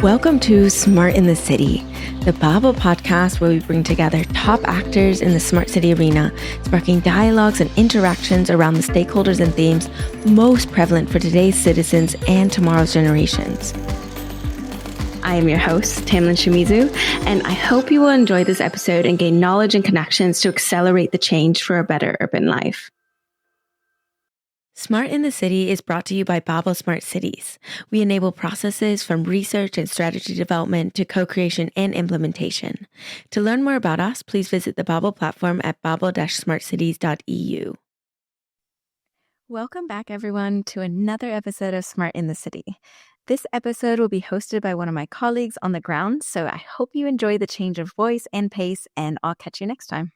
Welcome to Smart in the City, the Babel podcast where we bring together top actors in the smart city arena, sparking dialogues and interactions around the stakeholders and themes most prevalent for today's citizens and tomorrow's generations. I am your host, Tamlin Shimizu, and I hope you will enjoy this episode and gain knowledge and connections to accelerate the change for a better urban life. Smart in the City is brought to you by Babel Smart Cities. We enable processes from research and strategy development to co-creation and implementation. To learn more about us, please visit the Babel platform at babel-smartcities.eu. Welcome back, everyone, to another episode of Smart in the City. This episode will be hosted by one of my colleagues on the ground, so I hope you enjoy the change of voice and pace, and I'll catch you next time.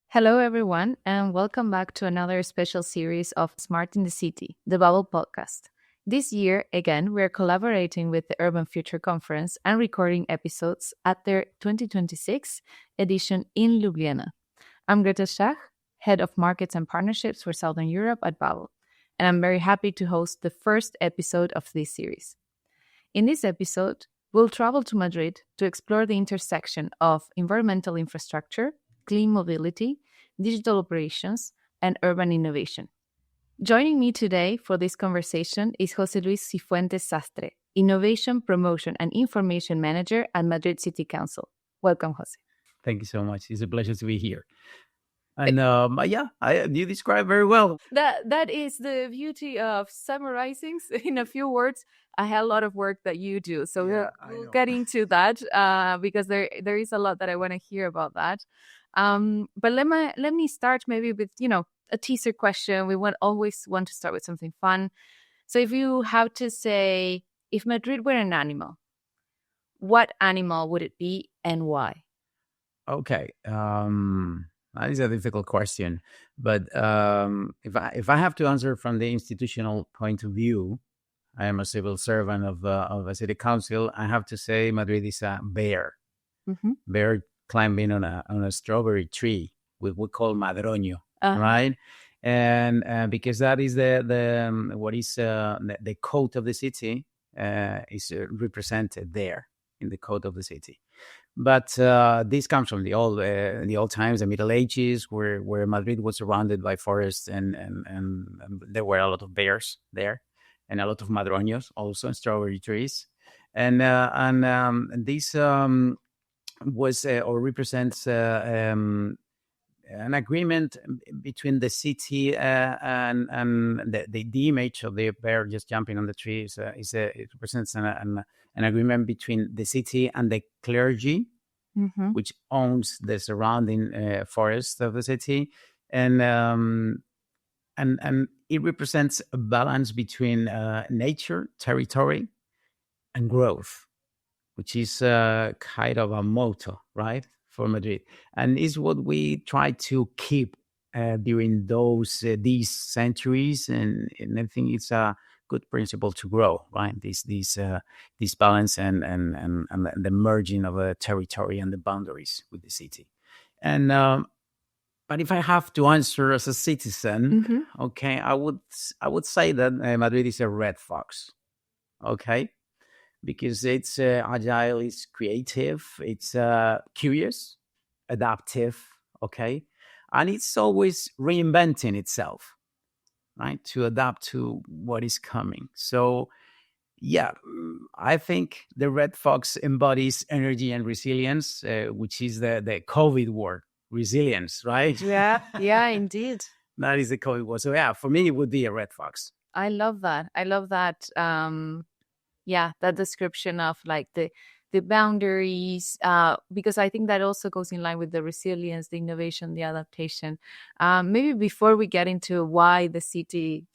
Hello, everyone, and welcome back to another special series of Smart in the City, the Babel podcast. This year, again, we are collaborating with the Urban Future Conference and recording episodes at their 2026 edition in Ljubljana. I'm Greta Schach, Head of Markets and Partnerships for Southern Europe at Babel, and I'm very happy to host the first episode of this series. In this episode, we'll travel to Madrid to explore the intersection of environmental infrastructure, clean mobility, digital operations, and urban innovation. Joining me today for this conversation is José Luis Cifuentes Sastre, Innovation, Promotion, and Information Manager at Madrid City Council. Welcome, José. Thank you so much. It's a pleasure to be here. And you describe very well. That is the beauty of summarizing in a few words. I had a lot of work that you do, so we'll get into that because there is a lot that I want to hear about that. But let me start maybe with a teaser question. We always want to start with something fun. So if you have to say, if Madrid were an animal, what animal would it be and why? Okay. That is a difficult question, but if I have to answer from the institutional point of view, I am a civil servant of a city council. I have to say Madrid is a bear, bear climbing on a strawberry tree. We call madroño, right? And because that is the coat of the city is represented there in the coat of the city. But this comes from the old times, the Middle Ages, where Madrid was surrounded by forests, and there were a lot of bears there, and a lot of madroños also, and strawberry trees, and this was or represents an agreement between the city and the image of the bear just jumping on the tree it represents an agreement between the city and the clergy, which owns the surrounding forest of the city, and it represents a balance between nature, territory, and growth, which is kind of a motto, right, for Madrid, and is what we try to keep during these centuries, and I think it's a good principle to grow, right? This balance and the merging of the territory and the boundaries with the city. And but if I have to answer as a citizen, okay, I would say that Madrid is a red fox, okay, because it's agile, it's creative, it's curious, adaptive, okay, and it's always reinventing itself, right, to adapt to what is coming. So, yeah, I think the red fox embodies energy and resilience, which is the COVID word, resilience, right? Yeah, indeed. That is the COVID word. So, yeah, for me, it would be a red fox. I love that. That description of like the boundaries, because I think that also goes in line with the resilience, the innovation, the adaptation. Maybe before we get into why the city,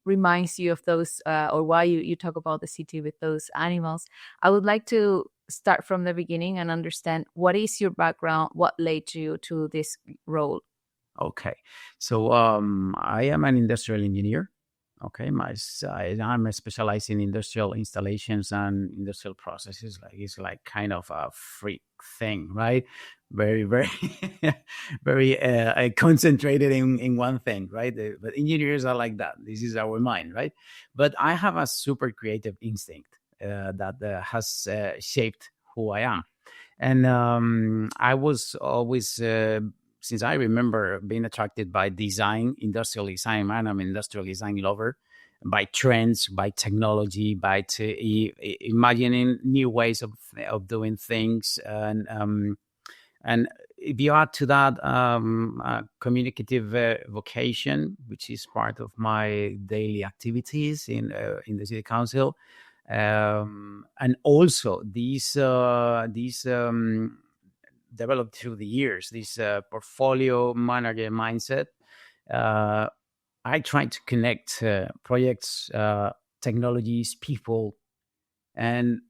reminds you of those, or why you talk about the city with those animals, I would like to start from the beginning and understand what is your background, what led you to this role. Okay, so I am an industrial engineer. Okay, I'm specialized in industrial installations and industrial processes. It's like kind of a freak thing, right? Very, very, very concentrated in one thing, right? But engineers are like that. This is our mind, right? But I have a super creative instinct. that has shaped who I am. And I was always, since I remember, being attracted by design, industrial design. Man, I'm an industrial design lover. By trends, by technology, by imagining new ways of doing things, and if you add to that communicative vocation, which is part of my daily activities in the city council, and also these developed through the years, this portfolio manager mindset. I try to connect projects, technologies, people, and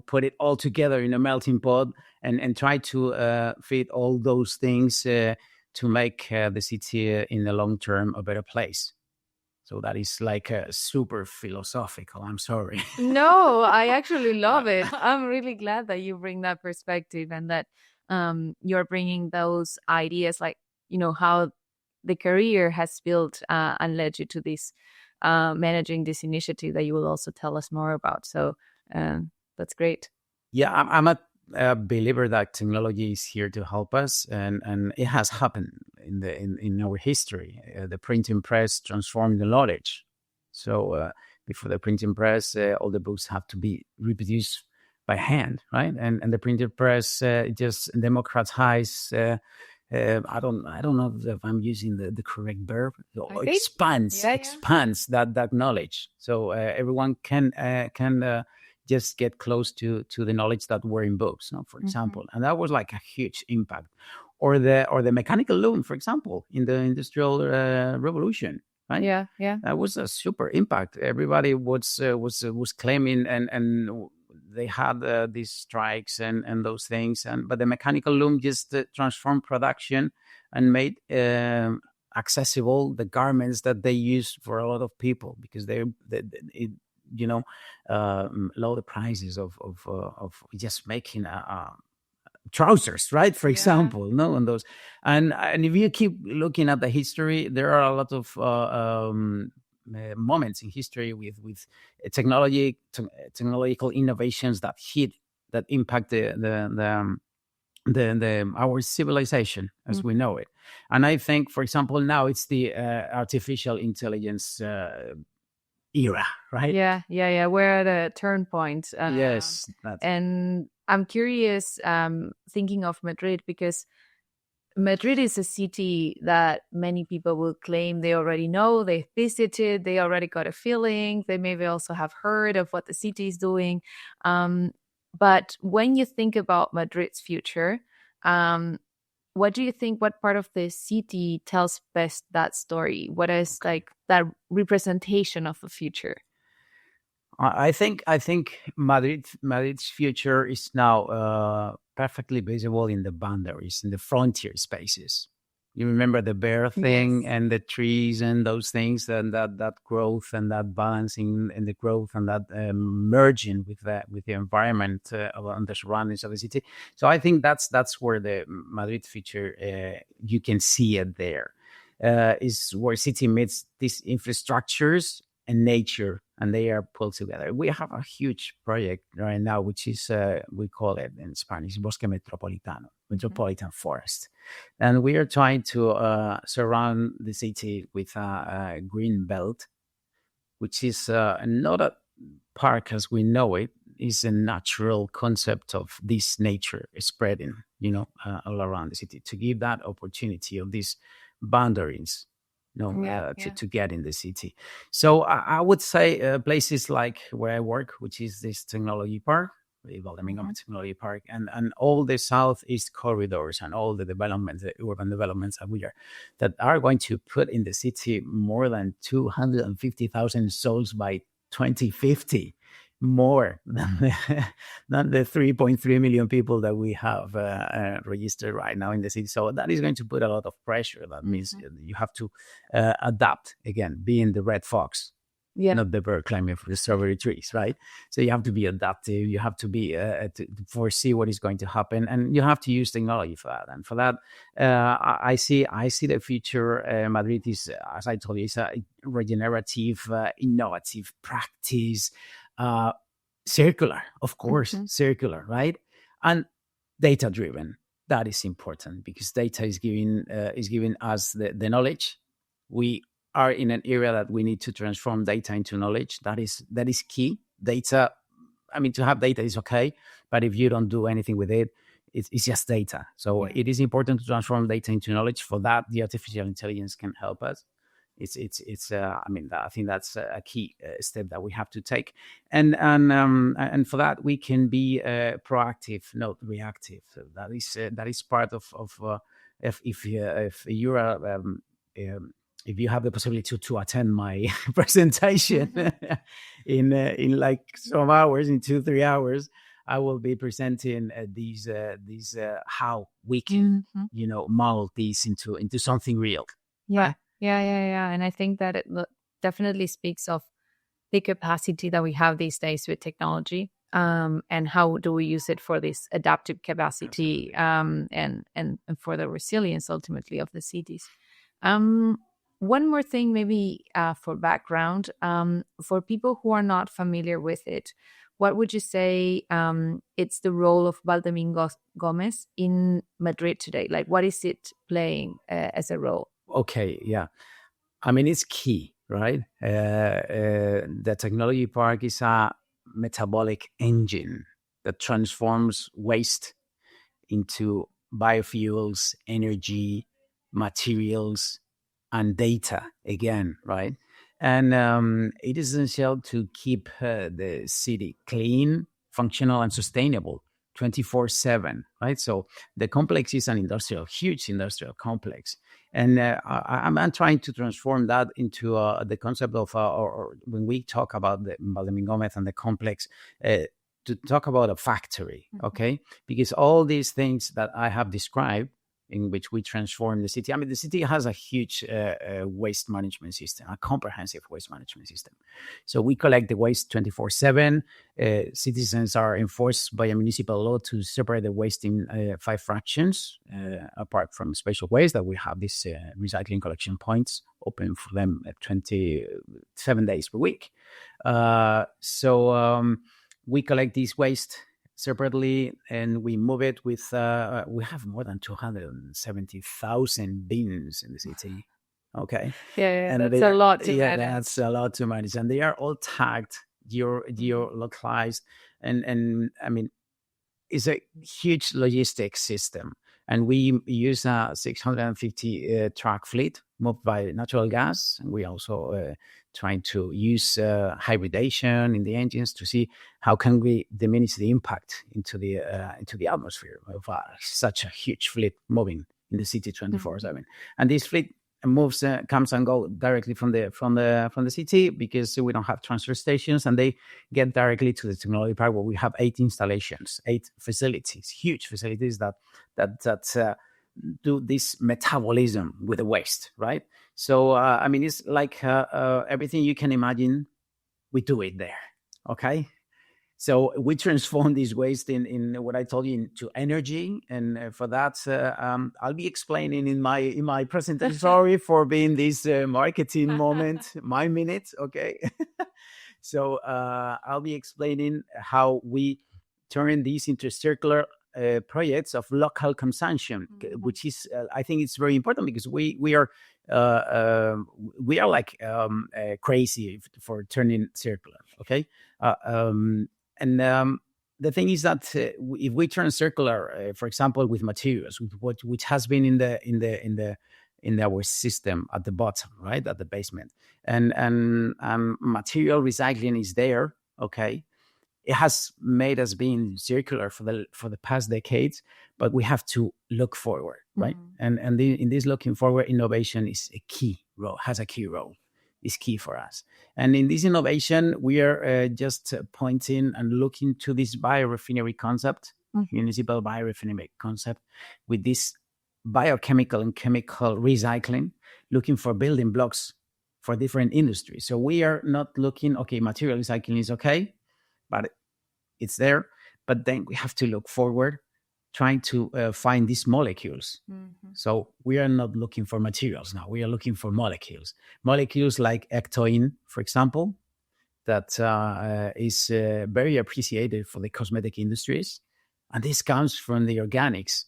put it all together in a melting pot, and try to fit all those things to make the city in the long term a better place. So that is like super philosophical. I'm sorry. No, I actually love it. I'm really glad that you bring that perspective and that you're bringing those ideas, like, how the career has built and led you to this managing this initiative that you will also tell us more about. So that's great. Yeah, I'm a believer that technology is here to help us, and it has happened in our history. The printing press transformed the knowledge. So before the printing press, all the books have to be reproduced by hand, right? And the printing press just democratized. I don't know if I'm using the correct verb. Expands that knowledge, so everyone can just get close to the knowledge that were in books, for example. And that was like a huge impact. Or the mechanical loom, for example, in the Industrial Revolution, right? Yeah. That was a super impact. Everybody was claiming, and they had these strikes and those things, but the mechanical loom just transformed production and made accessible the garments that they use for a lot of people, because it lower the prices of just making trousers, right? For example, and those, and if you keep looking at the history, there are a lot of moments in history with technological innovations that impact the our civilization as we know it. And I think, for example, now it's the artificial intelligence era, right? Yeah. We're at a turn point. Yes. And I'm curious, thinking of Madrid, because Madrid is a city that many people will claim they already know, they visited, they already got a feeling, they maybe also have heard of what the city is doing. But when you think about Madrid's future, what do you think, what part of the city tells best that story? What is like that representation of the future? I think Madrid's future is now perfectly visible in the boundaries, in the frontier spaces. You remember the bear thing and the trees and those things, and that growth and that balancing and the growth and that merging with the environment and the surroundings of the city. So I think that's where the Madrid future you can see it there. Is where city meets these infrastructures and nature, and they are pulled together. We have a huge project right now, which is, we call it in Spanish, Bosque Metropolitano, metropolitan forest. And we are trying to surround the city with a green belt, which is not a park as we know it, is a natural concept of this nature spreading, all around the city, to give that opportunity of these boundaries to get in the city. So I would say places like where I work, which is this technology park, the Valdemingo Technology Park, and all the southeast corridors and all the developments, the urban developments that are going to put in the city more than 250,000 souls by 2050. More than the 3.3 million people that we have registered right now in the city. So that is going to put a lot of pressure. That means you have to adapt, again, being the red fox, not the bird climbing for the strawberry trees, right? So you have to be adaptive. You have to be to foresee what is going to happen, and you have to use technology for that. And for that, I see the future. Madrid is, as I told you, it's a regenerative, innovative practice. Circular, of course, circular, right? And data driven. That is important because data is giving us the knowledge. We are in an area that we need to transform data into knowledge. That is key. Data, I mean, to have data is okay, but if you don't do anything with it, it's just data. So it is important to transform data into knowledge. For that, the artificial intelligence can help us. I mean, I think that's a key step that we have to take, and for that we can be proactive, not reactive. So that is part of if you're if you have the possibility to attend my presentation in like some hours, in 2-3 hours, I will be presenting these how we can mold this into something real. Yeah. And I think that it definitely speaks of the capacity that we have these days with technology, and how do we use it for this adaptive capacity, and for the resilience ultimately of the cities. One more thing, maybe for background, for people who are not familiar with it, what would you say it's the role of Valdemín Gómez in Madrid today? Like, what is it playing as a role? Okay, yeah. I mean, it's key, right? The technology park is a metabolic engine that transforms waste into biofuels, energy, materials, and data again, right? And it is essential to keep the city clean, functional, and sustainable 24/7, right? So the complex is an huge industrial complex. And I'm trying to transform that into the concept of, or when we talk about the Valdemín Gómez and the complex, to talk about a factory, okay? Because all these things that I have described, in which we transform the city. I mean, the city has a huge waste management system, a comprehensive waste management system. So we collect the waste 24/7. Citizens are enforced by a municipal law to separate the waste in 5 fractions, apart from special waste, that we have these recycling collection points open for them 27 days per week. So we collect this waste separately, and we move it with we have more than 270,000 bins in the city. Okay, and that's a lot to manage. That's a lot to manage, and they are all tagged, geolocalized, and I mean, it's a huge logistics system. And we use a 650 truck fleet moved by natural gas. And we also trying to use hybridation in the engines to see how can we diminish the impact into the atmosphere of such a huge fleet moving in the city 24/7. And this fleet moves, comes and go directly from the city, because we don't have transfer stations, and they get directly to the technology park, where we have 8 installations, 8 facilities, huge facilities that do this metabolism with the waste, right? So I mean, it's like everything you can imagine, we do it there. Okay. So we transform this waste in what I told you into energy, and for that I'll be explaining in my presentation. Sorry for being this marketing moment, my minute, okay? So I'll be explaining how we turn these into circular projects of local consumption, which is I think it's very important, because we are like crazy for turning circular, okay? And the thing is that if we turn circular, for example, with materials, which has been in our system at the bottom, right, at the basement, and material recycling is there, okay. It has made us being circular for the past decades, but we have to look forward, right? And in this looking forward, innovation is a key role, has a key role. Is key for us. And in this innovation, we are just pointing and looking to this biorefinery concept, municipal biorefinery concept, with this biochemical and chemical recycling, looking for building blocks for different industries. So we are not looking, okay, material recycling is okay, but it's there. But then we have to look forward, trying to find these molecules. So we are not looking for materials now. We are looking for molecules like ectoine, for example, that is very appreciated for the cosmetic industries. And this comes from the organics,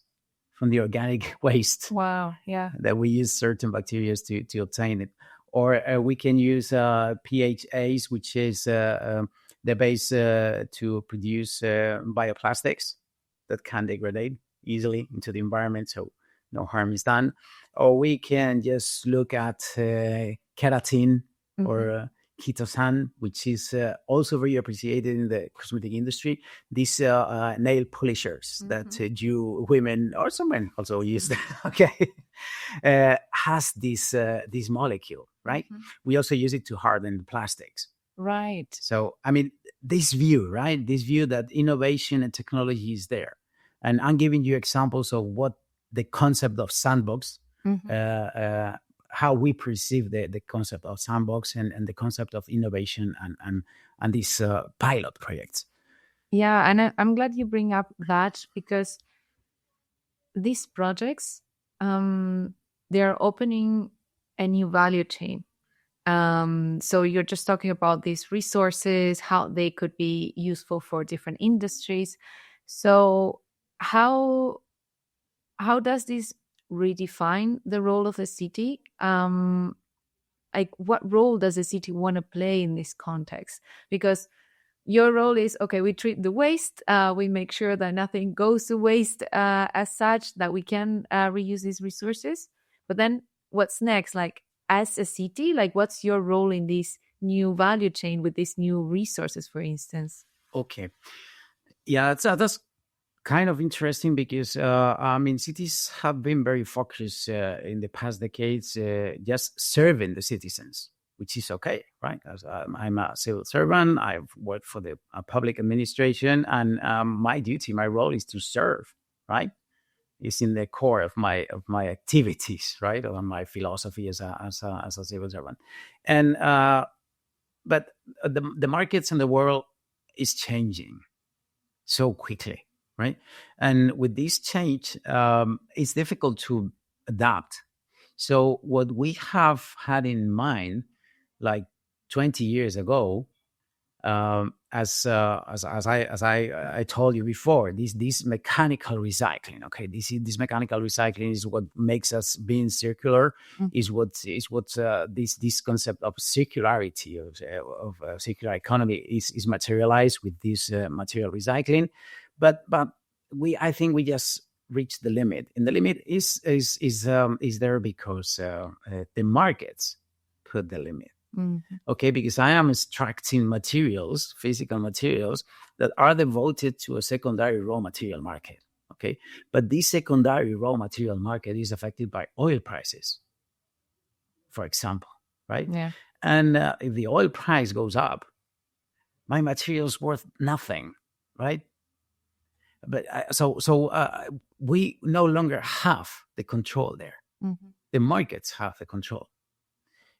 from the organic waste. Wow. Yeah. That we use certain bacteria to obtain it. Or we can use PHAs, which is the base to produce bioplastics that can degrade easily into the environment, so no harm is done. Or we can just look at keratin or chitosan, which is also very appreciated in the cosmetic industry. These nail polishers that you women or some men also use, okay, has this molecule, right? We also use it to harden the plastics. Right. So, I mean, this view, right? This view that innovation and technology is there. And I'm giving you examples of what the concept of sandbox, how we perceive the concept of sandbox and the concept of innovation and these pilot projects. Yeah, and I'm glad you bring up that, because these projects, they're opening a new value chain. So you're just talking about these resources, how they could be useful for different industries. So how does this redefine the role of the city? Like, what role does the city want to play in this context? Because your role is, okay, we treat the waste, we make sure that nothing goes to waste as such, that we can reuse these resources. But then what's next? Like, as a city, like, what's your role in this new value chain with these new resources, for instance? Okay. Yeah, that's kind of interesting because, I mean, cities have been very focused in the past decades just serving the citizens, which is okay, right? As I'm a civil servant, I've worked for the public administration, and my duty, my role is to serve, right? It's in the core of my activities, right, or my philosophy as a civil servant. And but the markets and the world is changing so quickly, right? And with this change, it's difficult to adapt. So what we have had in mind, like 20 years ago, as I told you before, this mechanical recycling. Okay, this mechanical recycling is what makes us being circular. Is what this concept of circularity of circular economy is materialized with this material recycling. But I think we just reached the limit, and the limit is there because the markets put the limit. Okay, because I am extracting materials, physical materials that are devoted to a secondary raw material market. Okay, but this secondary raw material market is affected by oil prices, for example, right? Yeah. And if the oil price goes up, my material is worth nothing, right? But we no longer have the control there. The markets have the control,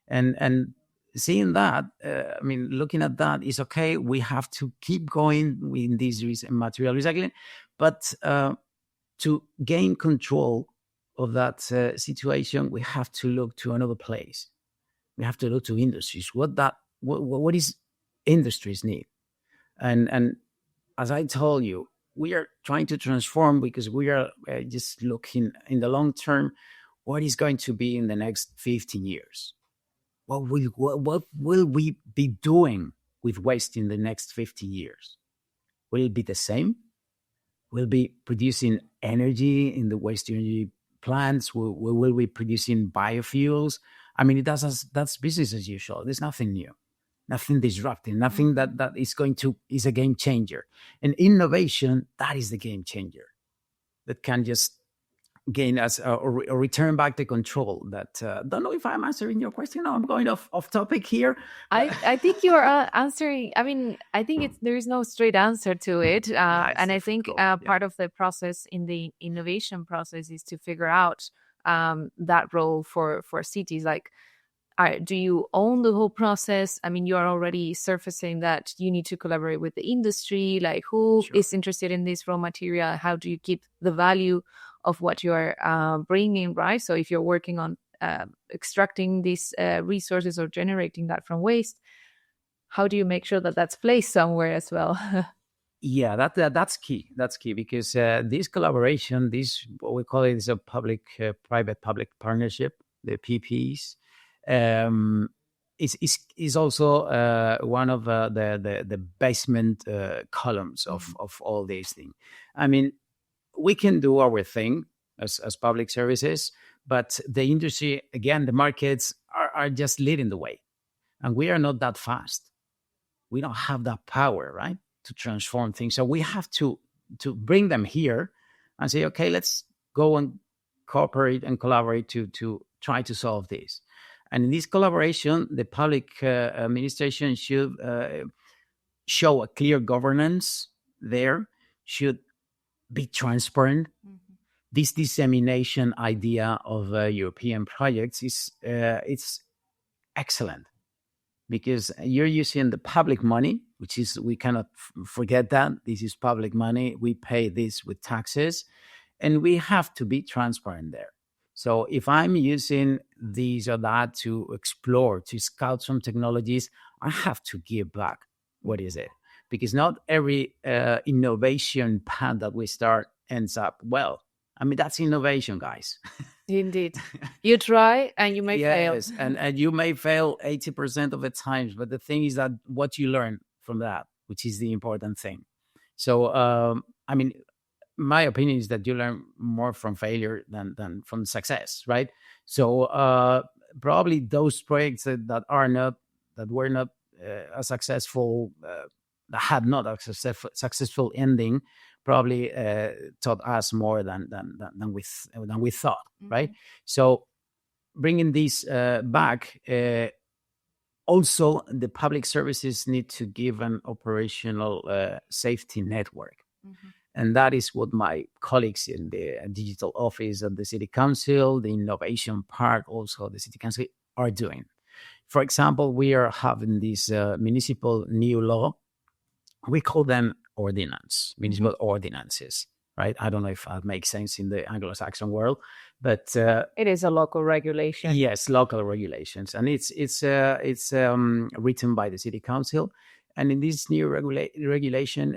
and seeing that, I mean, looking at that is okay. We have to keep going in this material recycling, but to gain control of that situation, we have to look to another place. We have to look to industries. What is industries need, and as I told you, we are trying to transform because we are just looking in the long term. What is going to be in the next 15 years? What will we be doing with waste in the next 50 years? Will it be the same? Will be producing energy in the waste energy plants? Will we be producing biofuels? I mean, that's business as usual. There's nothing new, nothing disrupting, nothing that is a game changer. And innovation, that is the game changer that can just gain us or return back the control. That don't know if I'm answering your question. No, I'm going off topic here. I think you are answering. I mean, I think there is no straight answer to it, and I think part of the process in the innovation process is to figure out that role for cities. Like, do you own the whole process? I mean, you are already surfacing that you need to collaborate with the industry. Like, who is interested in this raw material? How do you keep the value of what you're bringing, right? So if you're working on extracting these resources or generating that from waste, how do you make sure that that's placed somewhere as well? Yeah, that's key. That's key because this collaboration, this what we call it is a private public partnership, the PPs, um, is also one of the basement columns of all these things. I mean, we can do our thing as public services, but the industry, again, the markets are just leading the way, and we are not that fast. We don't have that power, right, to transform things. So we have to bring them here and say, okay, let's go and cooperate and collaborate to try to solve this. And in this collaboration, the public administration should show a clear governance there, should be transparent. This dissemination idea of European projects is it's excellent, because you're using the public money, which is, we cannot forget that this is public money. We pay this with taxes, and we have to be transparent there. So if I'm using these or that to explore, to scout some technologies, I have to give back. What is it? Because not every innovation path that we start ends up well. I mean, that's innovation, guys. Indeed. You try and you may fail. Yes, and you may fail 80% of the times, but the thing is that what you learn from that, which is the important thing. So, I mean, my opinion is that you learn more from failure than from success, right? So probably those projects that were not as successful, that had not a successful ending, probably taught us more than we thought, right? So bringing this back, also the public services need to give an operational safety network. And that is what my colleagues in the digital office of the city council, the innovation part, also the city council, are doing. For example, we are having this municipal new law. We call them municipal ordinances, right? I don't know if that makes sense in the Anglo-Saxon world, but it is a local regulation. Yes, local regulations, and it's written by the city council. And in this new regulation,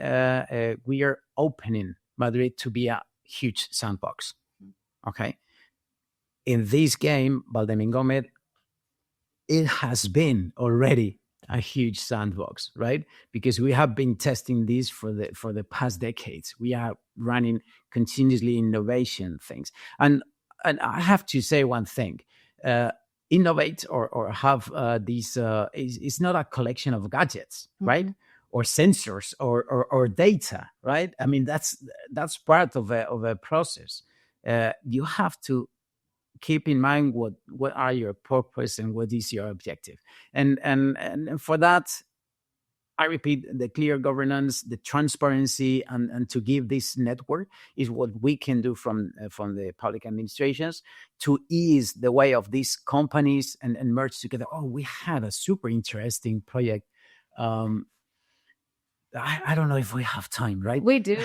we are opening Madrid to be a huge sandbox. Okay, in this game, Valdemingomed, it has been already a huge sandbox, right? Because we have been testing this for the past decades. We are running continuously innovation things, and I have to say one thing: innovate or have these is not a collection of gadgets, right? Or sensors or data, right? I mean, that's part of a process. You have to keep in mind what are your purpose and what is your objective, and for that, I repeat, the clear governance, the transparency, and to give this network is what we can do from the public administrations to ease the way of these companies and merge together. Oh, we had a super interesting project. I don't know if we have time, right? We do.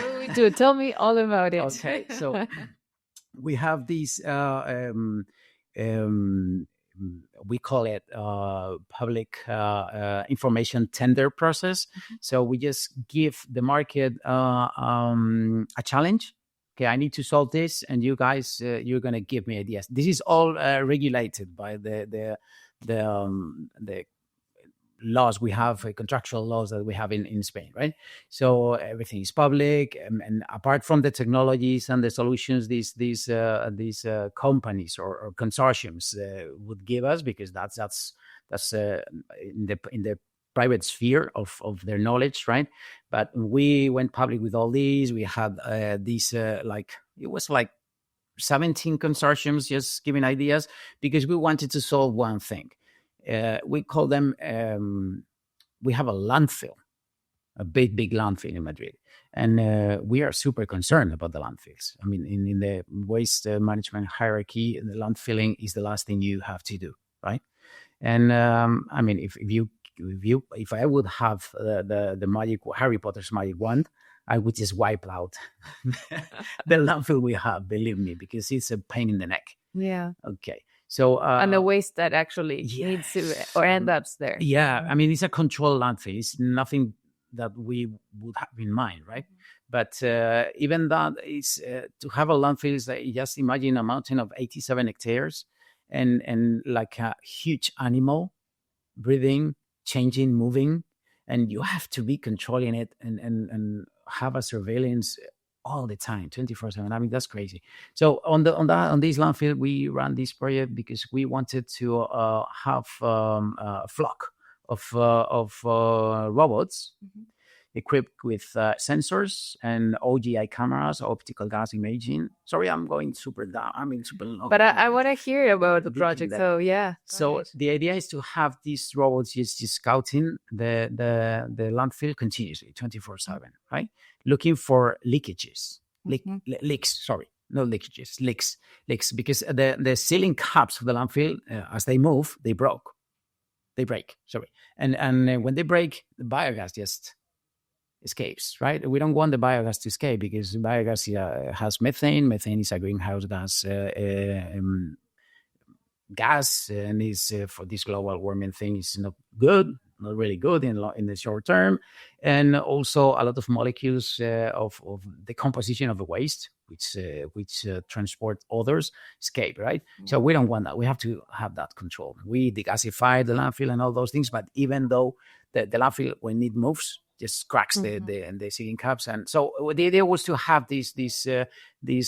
Tell me all about it. Okay, so we have these we call it public information tender process. So we just give the market a challenge. Okay, I need to solve this, and you guys, you're going to give me ideas. This is all regulated by the laws we have, contractual laws that we have in Spain, right? So everything is public, and apart from the technologies and the solutions these companies or consortiums would give us, because that's in the private sphere of their knowledge, right? But we went public with all these. We had these it was like 17 consortiums just giving ideas, because we wanted to solve one thing. We call them, we have a landfill, a big landfill in Madrid. And we are super concerned about the landfills. I mean, in the waste management hierarchy, the landfilling is the last thing you have to do, right? And I mean, if I would have the magic Harry Potter's magic wand, I would just wipe out the landfill we have, believe me, because it's a pain in the neck. Yeah. Okay. So and the waste that actually needs to yes. or ends up there. Yeah, I mean, it's a controlled landfill. It's nothing that we would have in mind, right? But even that is to have a landfill is like, just imagine a mountain of 87 hectares and like a huge animal breathing, changing, moving, and you have to be controlling it and have a surveillance all the time, 24/7. I mean, that's crazy. So on this landfill, we ran this project because we wanted to have a flock of robots equipped with sensors and OGI cameras, optical gas imaging. Sorry, I'm going super down. I mean, super long. But I want to hear about the Deep in project. that. So yeah. go So ahead. the idea is to have these robots just scouting the landfill continuously, 24/7, right? Looking for leakages, leaks. Sorry, no leakages, leaks. Because the ceiling caps of the landfill, as they move, they break. Sorry, and when they break, the biogas just escapes, right? We don't want the biogas to escape because biogas has methane. Methane is a greenhouse gas, and is for this global warming thing is not really good in the short term, and also a lot of molecules of decomposition of the waste, which transport others escape, right? So we don't want that. We have to have that control. We degasify the landfill and all those things, but even though the landfill, when it moves, just cracks the ceiling caps, and so the idea was to have these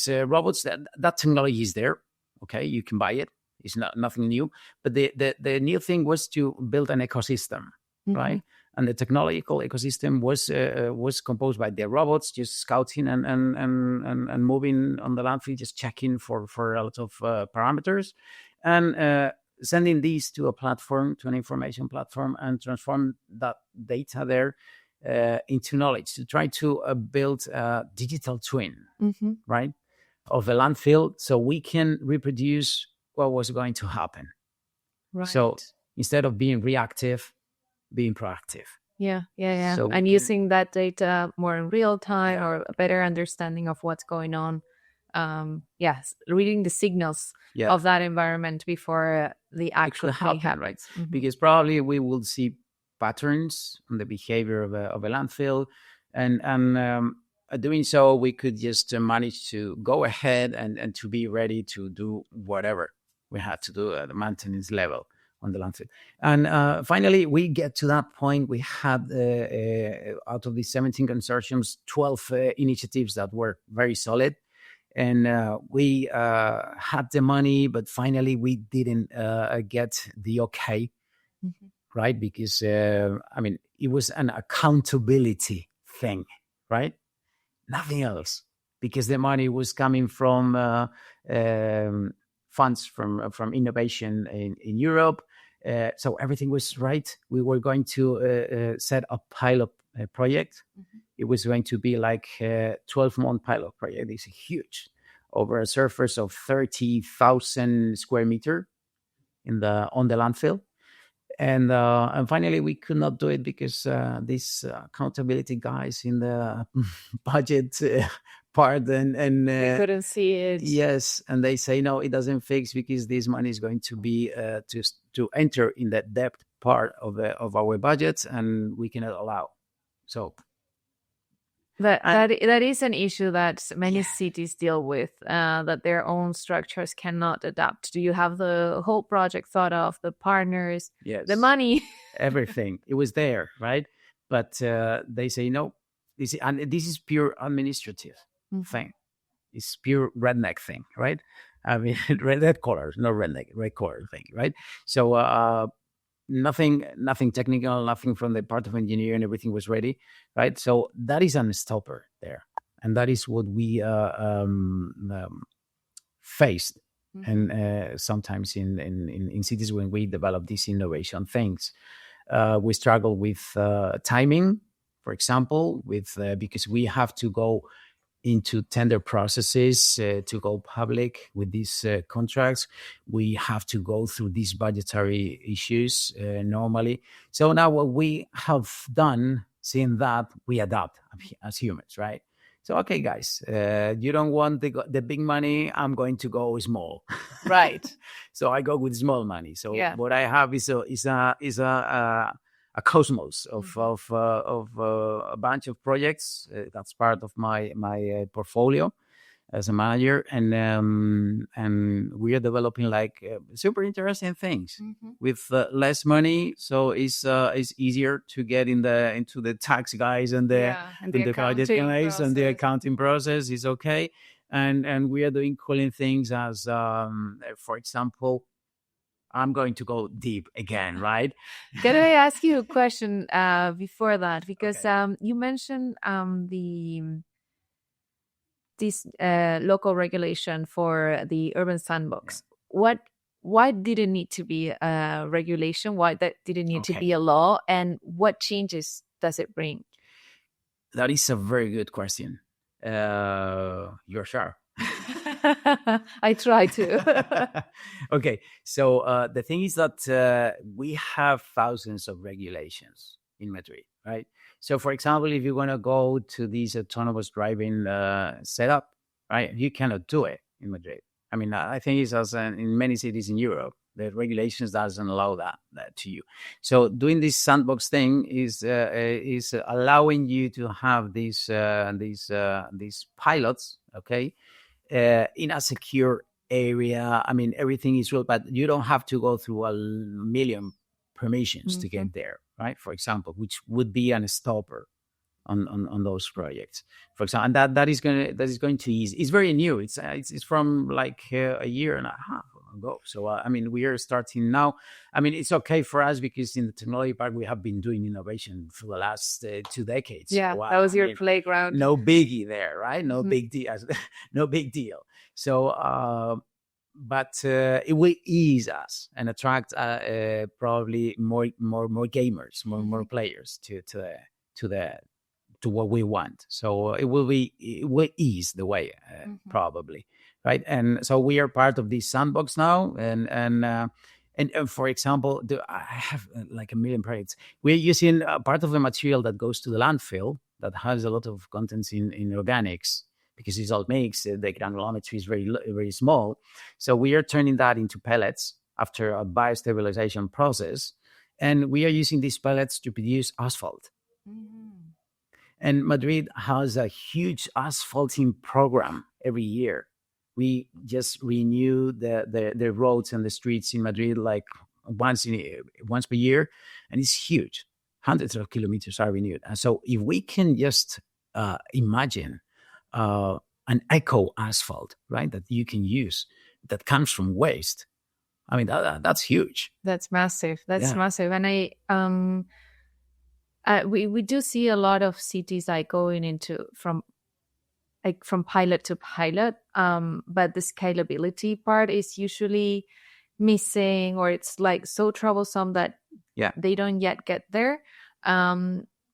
robots. That technology is there. Okay, you can buy it. It's nothing new, but the new thing was to build an ecosystem, right? And the technological ecosystem was composed by the robots just scouting and moving on the landfill, just checking for a lot of parameters, and sending these to an information platform, and transform that data there into knowledge to try to build a digital twin, right, of the landfill, so we can reproduce what was going to happen. Right. So instead of being reactive, being proactive. Yeah. So And using that data more in real time, or a better understanding of what's going on. Yes, reading the signals of that environment before the actual thing happens. Right? Because probably we will see patterns on the behavior of a landfill, and doing so, we could just manage to go ahead and to be ready to do whatever we had to do at the maintenance level on the landfill. And finally, we get to that point. We had, out of the 17 consortiums, 12 initiatives that were very solid. And we had the money, but finally we didn't get the okay, right? Because, it was an accountability thing, right? Nothing else, because the money was coming from funds from innovation in Europe. So everything was right. We were going to set a pilot project. It was going to be like a 12-month pilot project. It's huge, over a surface of 30,000 square meter on the landfill. And finally, we could not do it because these accountability guys in the budget part and they couldn't see it. Yes, and they say no, it doesn't fix because this money is going to be to enter in the debt part of our budgets, and we cannot allow. So that is an issue that many cities deal with, that their own structures cannot adapt. Do you have the whole project thought of, the partners, the money? Everything. It was there, right? But they say no. This is pure administrative thing. It's pure redneck thing, right? I mean, red color, not redneck, red color thing, right? So nothing technical, nothing from the part of engineering. Everything was ready, right? So that is a stopper there, and that is what we faced. And sometimes in cities when we develop these innovation things, we struggle with timing, for example, because we have to go into tender processes to go public with these contracts. We have to go through these budgetary issues normally. So now what we have done, seeing that, we adapt as humans, right? So, okay, guys, you don't want the big money. I'm going to go small. Right. So I go with small money. So Yeah. what I have is a cosmos of a bunch of projects. That's part of my portfolio as a manager, and we are developing like super interesting things with less money, so it's easier to get into the tax guys and And the project accounting guys, and the process. accounting process is okay, and we are doing cooling things as for example, I'm going to go deep again, right? Can I ask you a question before that? Because Okay. you mentioned this local regulation for the urban sandbox. Why did it need to be a regulation? Why that did it need to Okay. be a law? And what changes does it bring? That is a very good question. You're sure? I try to. Okay, so the thing is that we have thousands of regulations in Madrid, right? So, for example, if you want to go to this autonomous driving setup, right, you cannot do it in Madrid. I mean, I think it's as in many cities in Europe, the regulations doesn't allow that to you. So, doing this sandbox thing is allowing you to have these pilots, okay, in a secure area. I mean, everything is real, but you don't have to go through a million permissions to get there, right? For example, which would be an stopper on those projects. For example, and that is going to ease. It's very new. It's from like a year and a half ago. So I mean, we are starting now. I mean, it's okay for us because in the technology park we have been doing innovation for the last 2 decades. Yeah, So, that was I your mean, playground. no biggie there, right? No Mhm. big deal. No big deal. So, but it will ease us and attract probably more gamers, more players to what we want. So it will ease the way, probably, right? And so we are part of this sandbox now, and for example, I have like a million projects. We're using part of the material that goes to the landfill that has a lot of contents in organics, because it's all mixed. The granulometry is very small. So we are turning that into pellets after a biostabilization process. And we are using these pellets to produce asphalt. And Madrid has a huge asphalting program every year. We just renew the roads and the streets in Madrid like once per year, and it's huge. Hundreds of kilometers are renewed. And so if we can just imagine an eco asphalt, right, that you can use, that comes from waste. I mean, that's huge. That's massive. That's Yeah. massive. And we do see a lot of cities like going into from pilot to pilot, but the scalability part is usually missing, or it's like so troublesome that they don't yet get there.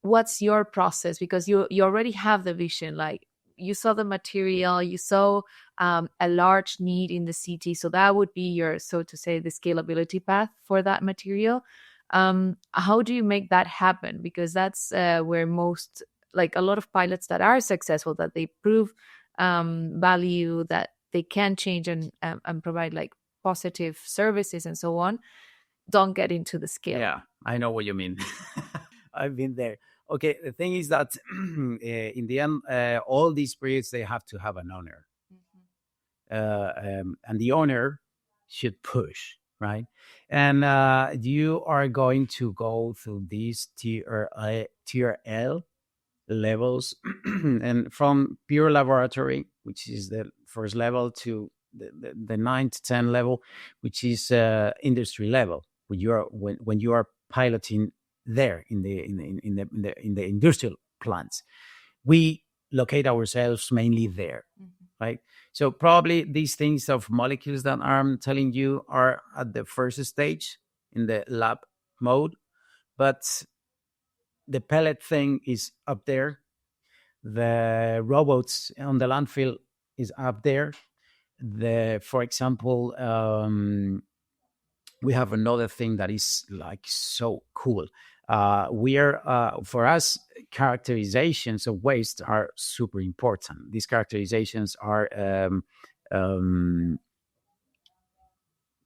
What's your process? Because you already have the vision, like you saw the material, you saw a large need in the city, so that would be your, so to say, the scalability path for that material. How do you make that happen? Because that's where most, like a lot of pilots that are successful, that they prove value, that they can change and provide like positive services and so on, don't get into the scale. Yeah, I know what you mean. I've been there. Okay, the thing is that in the end, all these projects, they have to have an owner. And the owner should push, right? And you are going to go through these tier L levels, and from pure laboratory, which is the first level, to the 9 to 10 level, which is industry level, when you are piloting there in the industrial plants. We locate ourselves mainly there, right? So probably these things of molecules that I'm telling you are at the first stage in the lab mode, but the pellet thing is up there. The robots on the landfill is up there. For example, we have another thing that is like so cool. We are for us, characterizations of waste are super important. These characterizations are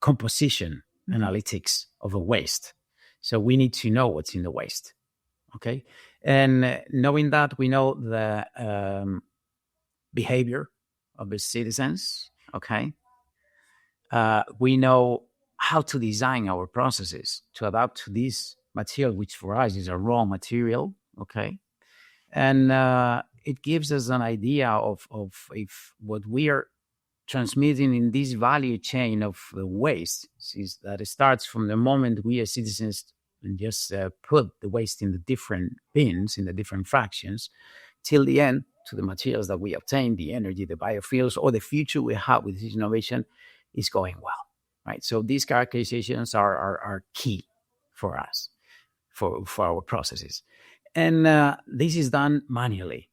composition analytics of a waste. So we need to know what's in the waste. Okay. And knowing that, we know the behavior of the citizens. Okay. We know how to design our processes to adapt to this material, which for us is a raw material. Okay. And it gives us an idea of if what we are transmitting in this value chain of the waste is that it starts from the moment we as citizens just put the waste in the different bins, in the different fractions, till the end, to the materials that we obtain, the energy, the biofuels, or the future we have with this innovation is going well, right? So these characterizations are key for us, for our processes. And this is done manually.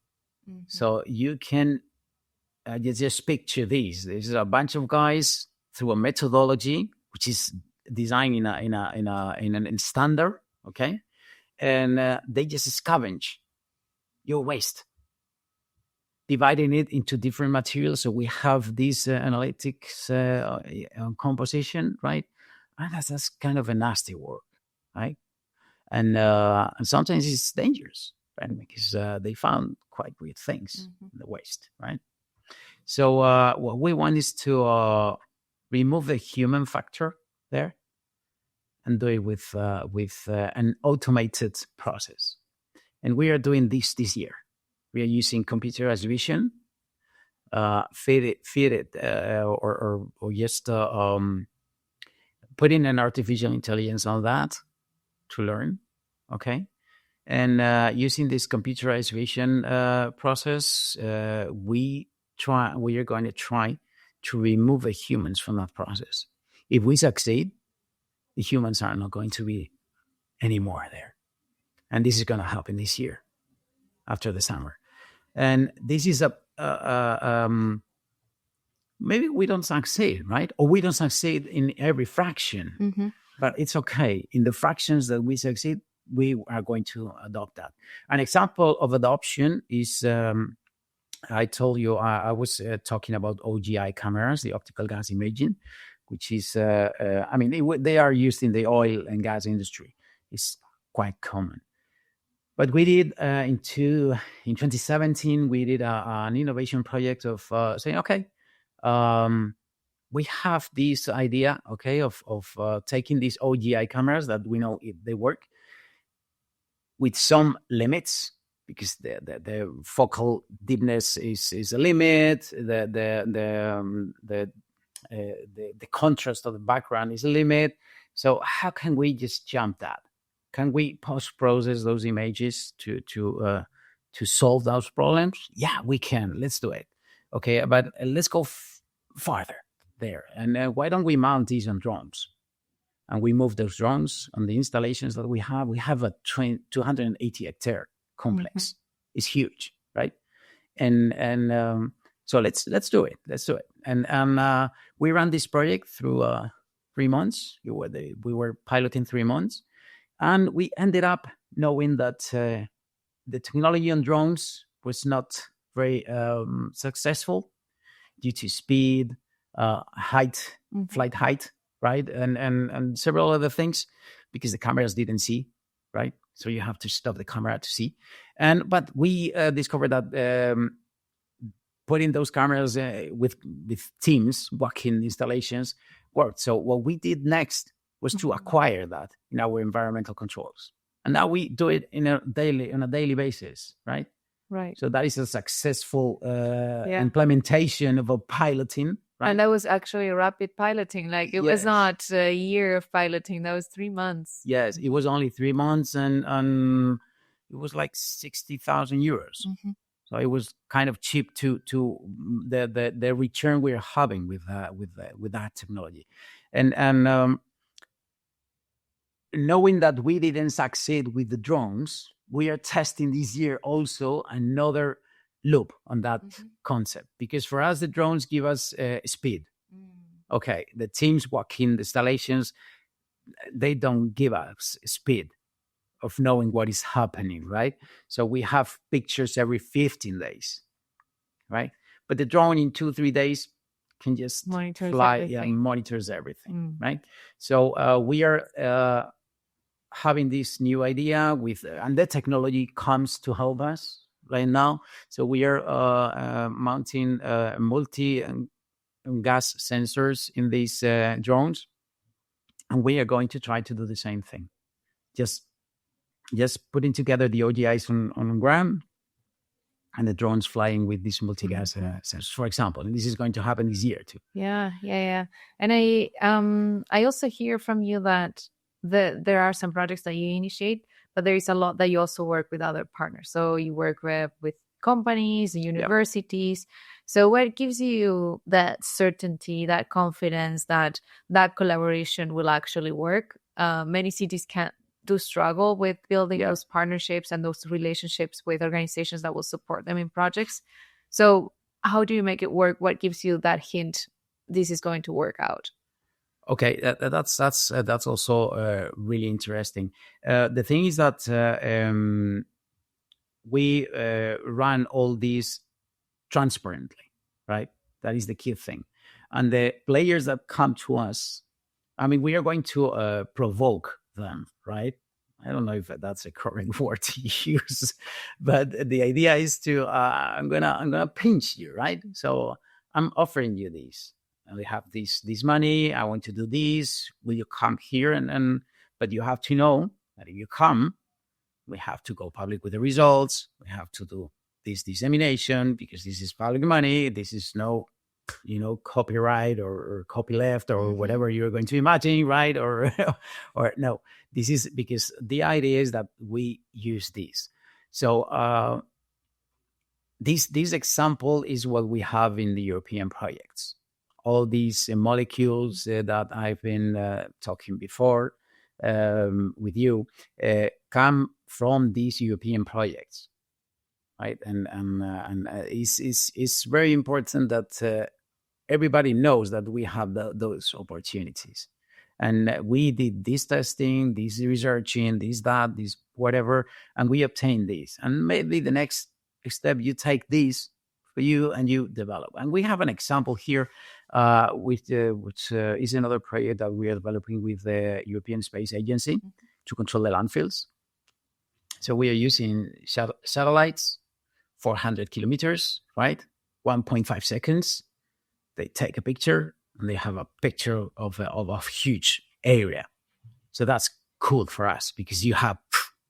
Mm-hmm. So you can just picture this. This is a bunch of guys through a methodology, which is designed in a standard, okay? And they just scavenge your waste, dividing it into different materials. So we have this analytics composition, right? And that's kind of a nasty work, right? And sometimes it's dangerous, right? Because they found quite weird things in the waste, right? So what we want is to remove the human factor there and do it with an automated process. And we are doing this year. We are using computerized vision, feed it, or just putting an artificial intelligence on that to learn, okay? And using this computerized vision process, we are going to try to remove the humans from that process. If we succeed, the humans are not going to be anymore there. And this is going to happen this year after the summer. And this is maybe we don't succeed, right? Or we don't succeed in every fraction, but it's okay. In the fractions that we succeed, we are going to adopt that. An example of adoption is, I told you, I was talking about OGI cameras, the optical gas imaging, which is, they are used in the oil and gas industry. It's quite common. But we did, in 2017, we did an innovation project of saying, okay, we have this idea, okay, of taking these OGI cameras that we know they work with some limits, because the focal deepness is a limit, the contrast of the background is a limit. So how can we just jump that? Can we post-process those images to solve those problems? Yeah, we can. Let's do it. Okay, but let's go farther there. And why don't we mount these on drones? And we move those drones on the installations that we have. We have a 280-hectare complex. It's huge, right? And so let's do it. Let's do it. And we ran this project through 3 months. We were piloting 3 months. And we ended up knowing that the technology on drones was not very successful due to speed, height, flight height, right? And several other things, because the cameras didn't see, right? So you have to stop the camera to see. But we discovered that putting those cameras with teams, walking installations worked. So what we did next was to acquire that in our environmental controls. And now we do it on a daily basis, right? Right. So that is a successful implementation of a piloting. Right? And that was actually a rapid piloting. Like it was not a year of piloting. That was 3 months. Yes, it was only 3 months, and it was like 60,000 euros. So it was kind of cheap to the return we're having with that technology, and knowing that we didn't succeed with the drones, we are testing this year also another loop on that concept, because for us the drones give us speed. Okay, the teams walking the installations, they don't give us speed. of knowing what is happening, right? So we have pictures every 15 days, right? But the drone in 2-3 days can just Monitors fly, everything. monitors everything, right? So we are having this new idea and the technology comes to help us right now. So we are mounting multi gas sensors in these drones, and we are going to try to do the same thing. Just putting together the OGIs on ground, and the drones flying with these multi-gas sensors, for example. And this is going to happen this year too. Yeah. And I also hear from you that there are some projects that you initiate, but there is a lot that you also work with other partners. So you work with companies, universities. So what gives you that certainty, that confidence that collaboration will actually work? Many cities do struggle with building those partnerships and those relationships with organizations that will support them in projects. So how do you make it work? What gives you that hint this is going to work out? Okay, that's also really interesting. The thing is that we run all these transparently, right? That is the key thing. And the players that come to us, I mean, we are going to provoke them, right? I don't know if that's a correct word to use, but the idea is to I'm gonna pinch you, right? So I'm offering you this. And we have this money. I want to do this. Will you come here? And but you have to know that if you come, we have to go public with the results. We have to do this dissemination because this is public money. This is no, copyright or copyleft or whatever you're going to imagine, right? Or no, this is because the idea is that we use this. So this example is what we have in the European projects. All these molecules that I've been talking before with you come from these European projects, right? And it's very important that everybody knows that we have those opportunities. And we did this testing, this researching, this, whatever, and we obtained this. And maybe the next step, you take this for you and you develop. And we have an example here, which is another project that we are developing with the European Space Agency to control the landfills. So we are using satellites, 400 kilometers, right? 1.5 seconds. They take a picture and they have a picture of a huge area. So that's cool for us because you have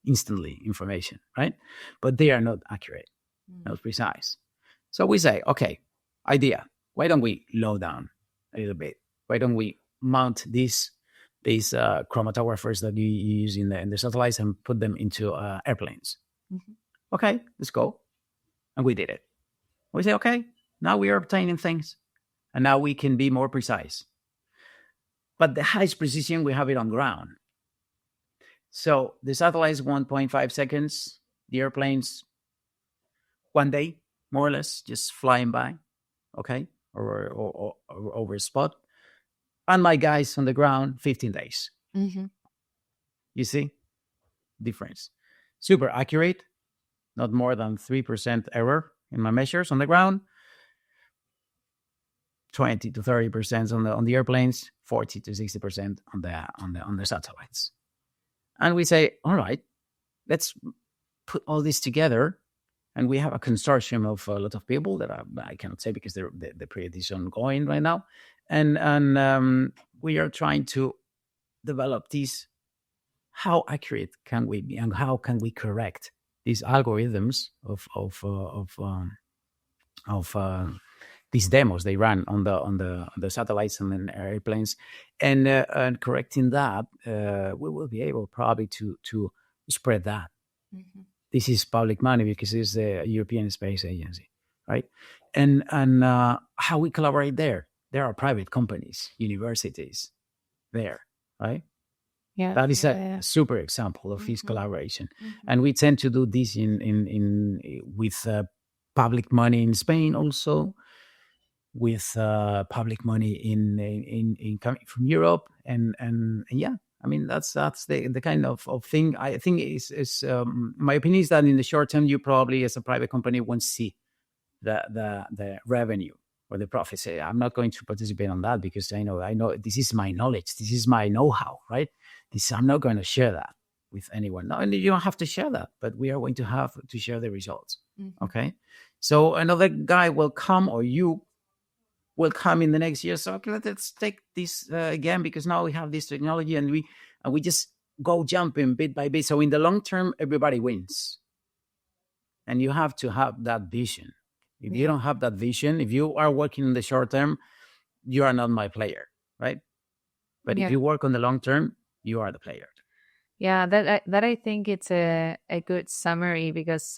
instantly information, right? But they are not accurate, not precise. So we say, okay, idea. Why don't we low down a little bit? Why don't we mount these chromatographers that you use in the satellites and put them into airplanes? Okay, let's go. And we did it. We say, okay, now we are obtaining things. And now we can be more precise. But the highest precision, we have it on ground. So the satellites, 1.5 seconds. The airplanes, 1 day, more or less, just flying by, okay, or over a spot. And my guys on the ground, 15 days. You see? Difference. Super accurate. Not more than 3% error in my measures on the ground. 20 to 30% on the airplanes, 40 to 60% on the satellites. And we say, all right, let's put all this together. And we have a consortium of a lot of people that I cannot say because the project is ongoing right now. And we are trying to develop this. How accurate can we be, and how can we correct these algorithms of these demos they run on the satellites and then airplanes, and correcting that, we will be able probably to spread that. This is public money because it's the European Space Agency, right? And how we collaborate there. There are private companies, universities there, right? Yeah, that is a super example of this collaboration. And we tend to do this with public money in Spain also, with public money in coming from Europe, and I mean, that's the kind of thing I think is my opinion is that in the short term, you probably as a private company won't see the revenue or the profit. Say, I'm not going to participate on that because I know this is my knowledge, this is my know-how, right? I'm not going to share that with anyone. No, and you don't have to share that, but we are going to have to share the results. Okay, so another guy will come, or you will come in the next year. So okay, let's take this again, because now we have this technology, and we just go jumping bit by bit. So in the long term, everybody wins, and you have to have that vision. If you don't have that vision, if you are working in the short term, you are not my player, right? But if you work on the long term, you are the player. Yeah, that I think it's a good summary, because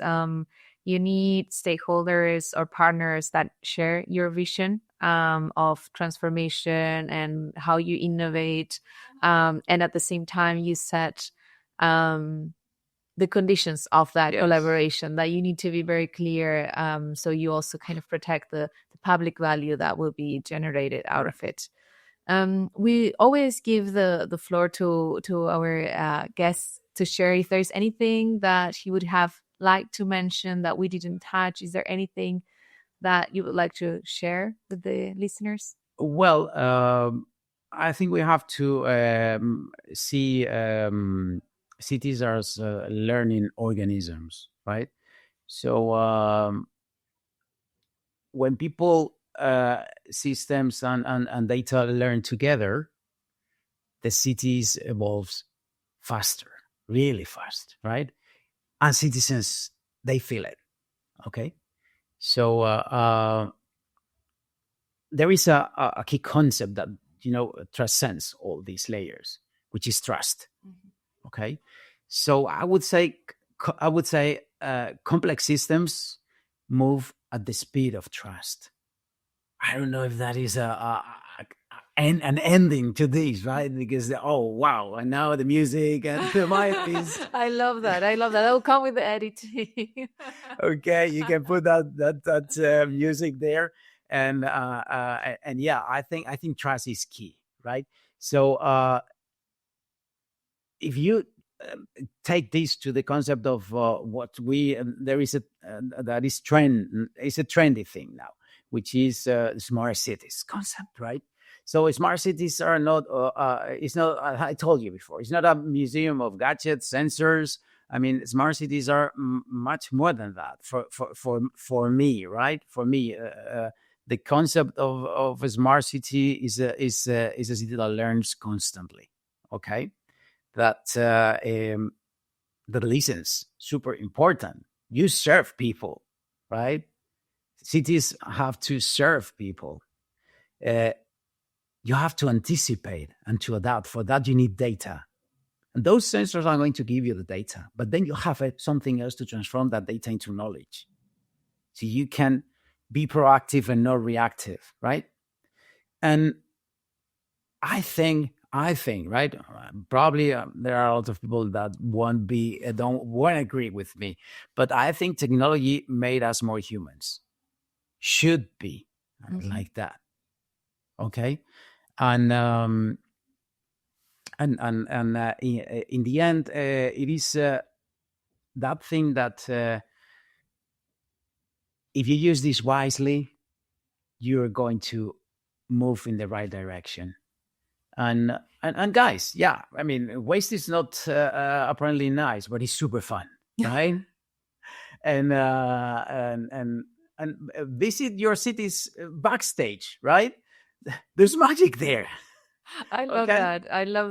you need stakeholders or partners that share your vision of transformation and how you innovate, and at the same time you set the conditions of that collaboration, that you need to be very clear, so you also kind of protect the public value that will be generated out of it. We always give the floor to our guests to share if there's anything that he would have liked to mention that we didn't touch. Is there anything that you would like to share with the listeners? Well, I think we have to see cities as learning organisms, right? So when people systems and data learn together, the cities evolves faster, really fast, right? And citizens, they feel it. Okay, so there is a key concept that transcends all these layers, which is trust. Okay, so I would say complex systems move at the speed of trust. I don't know if that is an ending to this, right? Because wow, and now the music and the mic is. I love that. I'll come with the editing. Okay, you can put that music there, and yeah, I think trust is key, right? So if you take this to the concept of what there is that is a trendy thing now, which is smart cities concept, right? So smart cities are not. It's not. I told you before. It's not a museum of gadgets, sensors. I mean, smart cities are much more than that. For me, right? For me, the concept of a smart city is a city that learns constantly. Okay, that listens. Super important. You serve people, right? Cities have to serve people. You have to anticipate and to adapt. For that, you need data. And those sensors are going to give you the data. But then you have something else to transform that data into knowledge. So you can be proactive and not reactive, right? And I think, right? Probably there are a lot of people that won't agree with me. But I think technology made us more humans. Should be like that. Okay, and in the end, it is that thing that if you use this wisely, you're going to move in the right direction. And guys, yeah, I mean, waste is not apparently nice, but it's super fun, right? and visit your city's backstage, right? There's magic there. I love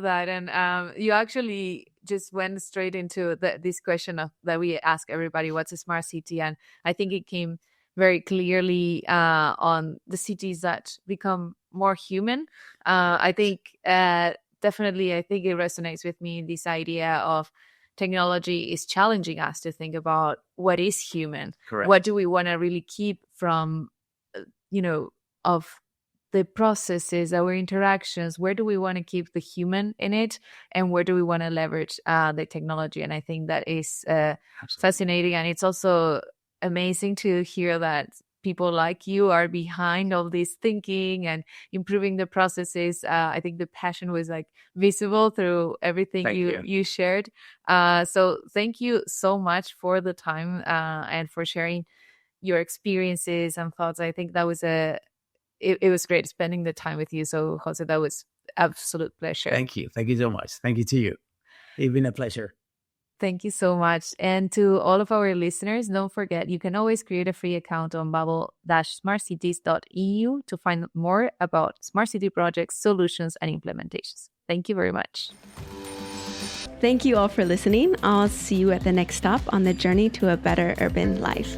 that. And you actually just went straight into this question that we ask everybody, what's a smart city? And I think it came very clearly on the cities that become more human. I think definitely, I think it resonates with me, this idea of technology is challenging us to think about what is human. Correct. What do we want to really keep from, of the processes, our interactions? Where do we want to keep the human in it, and where do we want to leverage the technology? And I think that is fascinating, and it's also amazing to hear that people like you are behind all this thinking and improving the processes. I think the passion was like visible through everything Thank you. you shared. So thank you so much for the time and for sharing your experiences and thoughts. I think that was it was great spending the time with you. So Jose, that was absolute pleasure. Thank you so much. Thank you to you. It's been a pleasure. Thank you so much. And to all of our listeners, don't forget, you can always create a free account on bubble-smartcities.eu to find more about smart city projects, solutions, and implementations. Thank you very much. Thank you all for listening. I'll see you at the next stop on the journey to a better urban life.